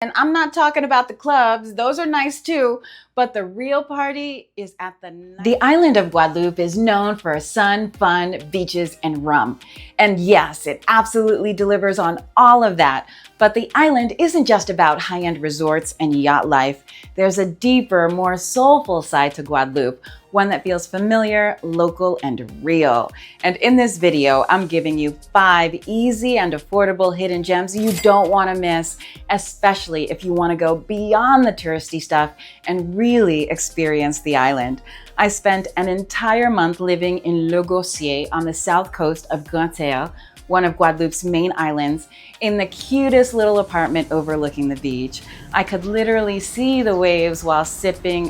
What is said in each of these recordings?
And I'm not talking about the clubs, those are nice too, but the real party is at the night. The island of Guadeloupe is known for sun, fun, beaches, and rum. And yes, it absolutely delivers on all of that. But the island isn't just about high-end resorts and yacht life. There's a deeper, more soulful side to Guadeloupe, one that feels familiar, local, and real. And in this video, I'm giving you 5 easy and affordable hidden gems you don't want to miss, especially if you want to go beyond the touristy stuff and really experience the island. I spent an entire month living in Gosier on the south coast of Gwoka, one of Guadeloupe's main islands, in the cutest little apartment overlooking the beach. I could literally see the waves while sipping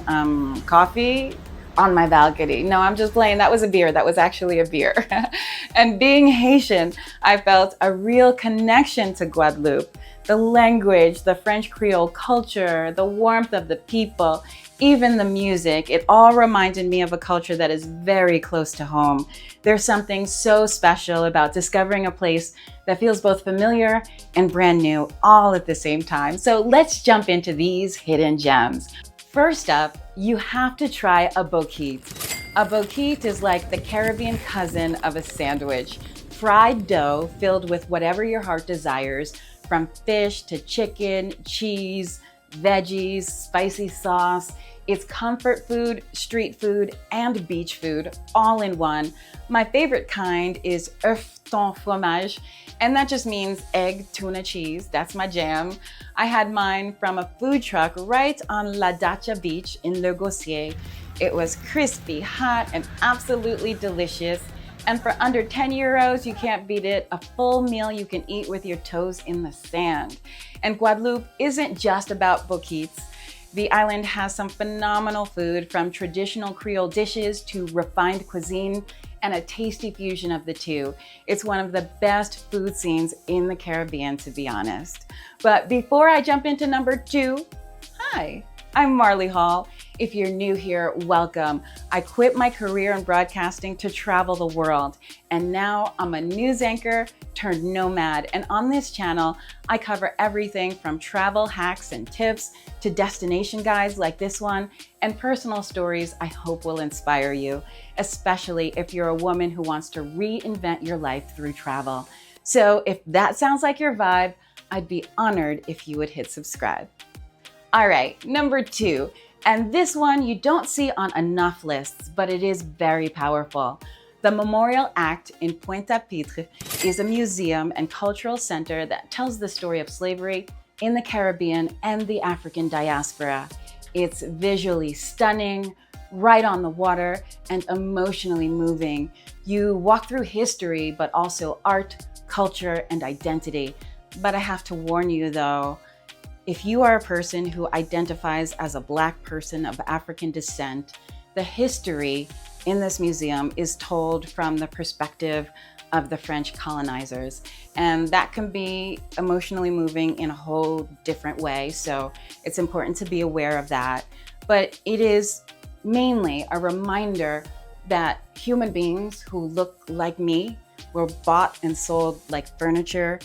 coffee on my balcony. No, I'm just playing. That was a beer. That was actually a beer. And being Haitian, I felt a real connection to Guadeloupe. The language, the French Creole culture, the warmth of the people, even the music, it all reminded me of a culture that is very close to home. There's something so special about discovering a place that feels both familiar and brand new all at the same time. So let's jump into these hidden gems. First up, you have to try a bokit. A bokit is like the Caribbean cousin of a sandwich. Fried dough filled with whatever your heart desires, from fish to chicken, cheese, veggies, spicy sauce. It's comfort food, street food, and beach food all in one. My favorite kind is œuf thon fromage, and that just means egg, tuna, cheese. That's my jam. I had mine from a food truck right on La Datcha beach in Le Gosier. It was crispy, hot, and absolutely delicious. And for under 10 euros, you can't beat it. A full meal you can eat with your toes in the sand. And Guadeloupe isn't just about bokits. The island has some phenomenal food, from traditional Creole dishes to refined cuisine, and a tasty fusion of the two. It's one of the best food scenes in the Caribbean, to be honest. But before I jump into number 2, hi, I'm Marley Hall. If you're new here, welcome. I quit my career in broadcasting to travel the world, and now I'm a news anchor turned nomad. And on this channel, I cover everything from travel hacks and tips to destination guides like this one, and personal stories I hope will inspire you, especially if you're a woman who wants to reinvent your life through travel. So if that sounds like your vibe, I'd be honored if you would hit subscribe. All right, number 2. And this one you don't see on enough lists, but it is very powerful. The Memorial ACTe in Pointe-à-Pitre is a museum and cultural center that tells the story of slavery in the Caribbean and the African diaspora. It's visually stunning, right on the water, and emotionally moving. You walk through history, but also art, culture, and identity. But I have to warn you though, if you are a person who identifies as a Black person of African descent, the history in this museum is told from the perspective of the French colonizers. And that can be emotionally moving in a whole different way. So it's important to be aware of that. But it is mainly a reminder that human beings who look like me were bought and sold like furniture.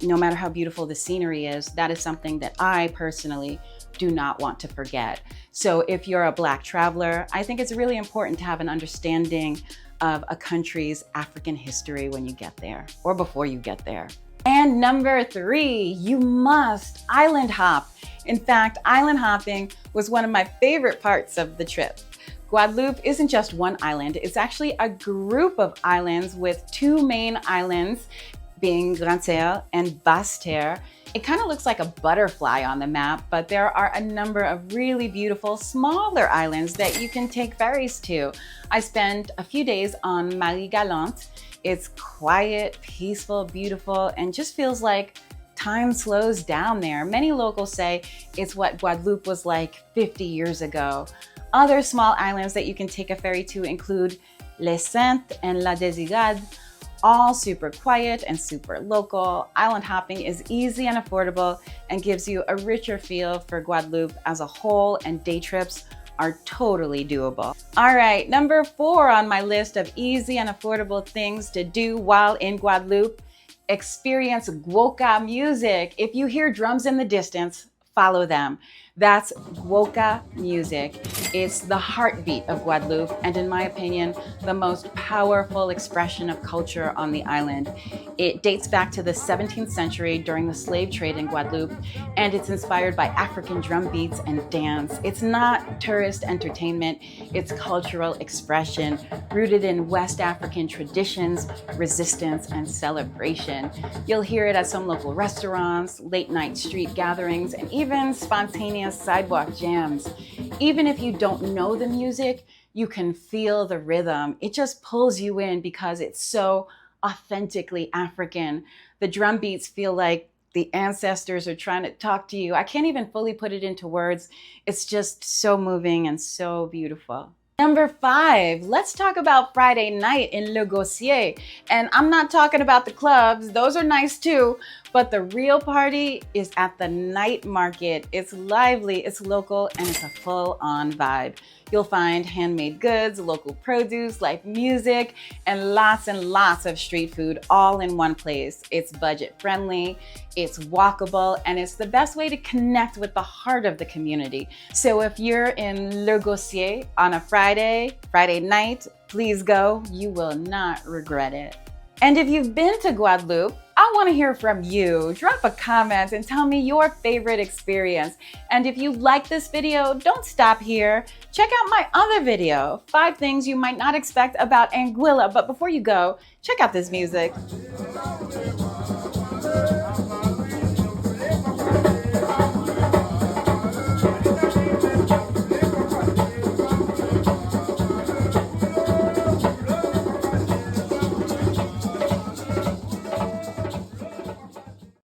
No matter how beautiful the scenery is, that is something that I personally do not want to forget. So if you're a Black traveler, I think it's really important to have an understanding of a country's African history when you get there or before you get there. And number 3, you must island hop. In fact, island hopping was one of my favorite parts of the trip. Guadeloupe isn't just one island, it's actually a group of islands with 2 main islands, being Galante and Basse-Terre. It kind of looks like a butterfly on the map, but there are a number of really beautiful smaller islands that you can take ferries to. I spent a few days on Galante. It's quiet, peaceful, beautiful, and just feels like time slows down there. Many locals say it's what Guadeloupe was like 50 years ago. Other small islands that you can take a ferry to include Les Saintes and La Désirade. All super quiet and super local. Island hopping is easy and affordable and gives you a richer feel for Guadeloupe as a whole, and day trips are totally doable. All right, number 4 on my list of easy and affordable things to do while in Guadeloupe, experience Gwoka music. If you hear drums in the distance, follow them. That's Gwoka music. It's the heartbeat of Guadeloupe, and in my opinion, the most powerful expression of culture on the island. It dates back to the 17th century during the slave trade in Guadeloupe, and it's inspired by African drum beats and dance. It's not tourist entertainment, it's cultural expression rooted in West African traditions, resistance, and celebration. You'll hear it at some local restaurants, late night street gatherings, and even spontaneous sidewalk jams. Even if you don't know the music, you can feel the rhythm. It just pulls you in because it's so authentically African. The drum beats feel like the ancestors are trying to talk to you. I can't even fully put it into words. It's just so moving and so beautiful. Number 5, let's talk about Friday night in Le Gosier. And I'm not talking about the clubs, those are nice too, but the real party is at the night market. It's lively, it's local, and it's a full-on vibe. You'll find handmade goods, local produce, live music, and lots of street food all in one place. It's budget friendly, it's walkable, and it's the best way to connect with the heart of the community. So if you're in Le Gosier on a Friday night, please go. You will not regret it. And if you've been to Guadeloupe, I want to hear from you. Drop a comment and tell me your favorite experience. And if you like this video, don't stop here. Check out my other video, 5 things you might not expect about Anguilla. But before you go, check out this music.